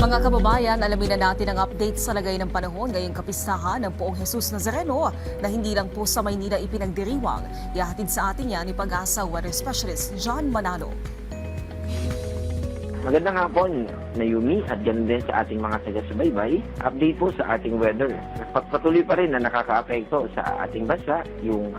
Mga kababayan, alamin na natin ang update sa lagay ng panahon ngayong kapistahan ng Poong Jesus Nazareno na hindi lang po sa Maynila ipinagdiriwang. Ihahatid sa atin yan ni Pag-asa Weather Specialist John Manalo. Magandang hapon, Naomi, at ganoon din sa ating mga taga-subaybay. Update po sa ating weather. Patuloy pa rin na nakaka-apekto sa ating bansa yung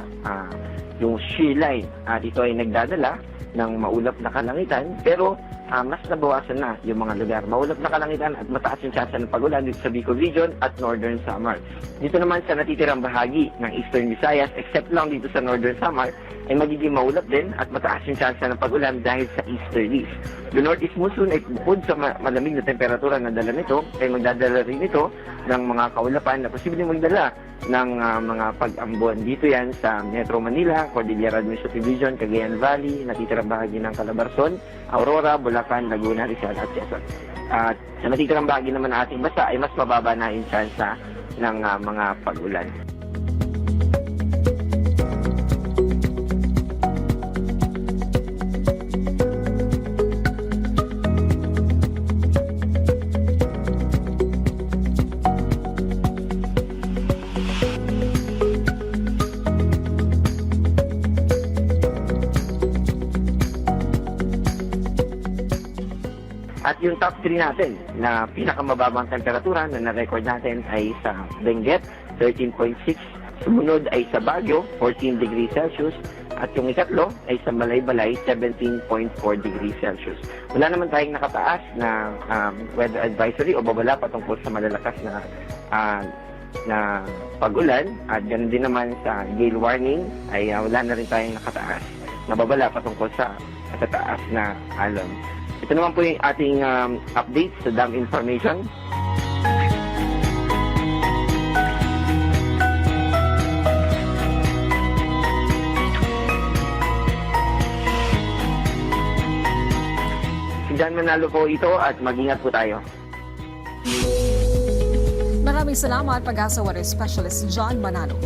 shear line. At ito ay nagdadala ng maulap na kalangitan, pero mas nabawasan na yung mga lugar. Maulap na kalangitan at mataas yung tsansa ng pag-ulan dito sa Bicol Region at Northern Samar. Dito naman sa natitirang bahagi ng Eastern Visayas, except lang dito sa Northern Samar, ay magiging maulap din at mataas yung tsansa ng pag-ulan dahil sa easterlies. Yung northeast monsoon ay bukod sa malamig na temperatura na dala nito, ay magdadala rin ito ng mga kaulapan na posibleng magdala ng mga pag-ambon. Dito yan sa Metro Manila, Cordillera Administrative Region, Cagayan Valley, natitirang bahagi ng Calabarzon, Aurora, Bulacan, Laguna, Rizal at Quezon. At sa natitirang bahagi naman ng ating bansa ay mas mababa na yung tsansa ng mga pag-ulan. At yung top 3 natin na pinakamababang temperatura na na-record natin ay sa Benguet, 13.6. Sumunod ay sa Baguio, 14 degrees Celsius. At yung ikatlo ay sa Malaybalay, 17.4 degrees Celsius. Wala naman tayong nakataas na weather advisory o babala patungkol sa malalakas na pag-ulan. At ganoon din naman sa gale warning ay wala na rin tayong nakataas na babala patungkol sa katataas na alon. Ito naman po yung ating update sa dam information. Si John Manalo po ito at mag-ingat po tayo. Maraming salamat, Pag-asa Weather Specialist John Manalo.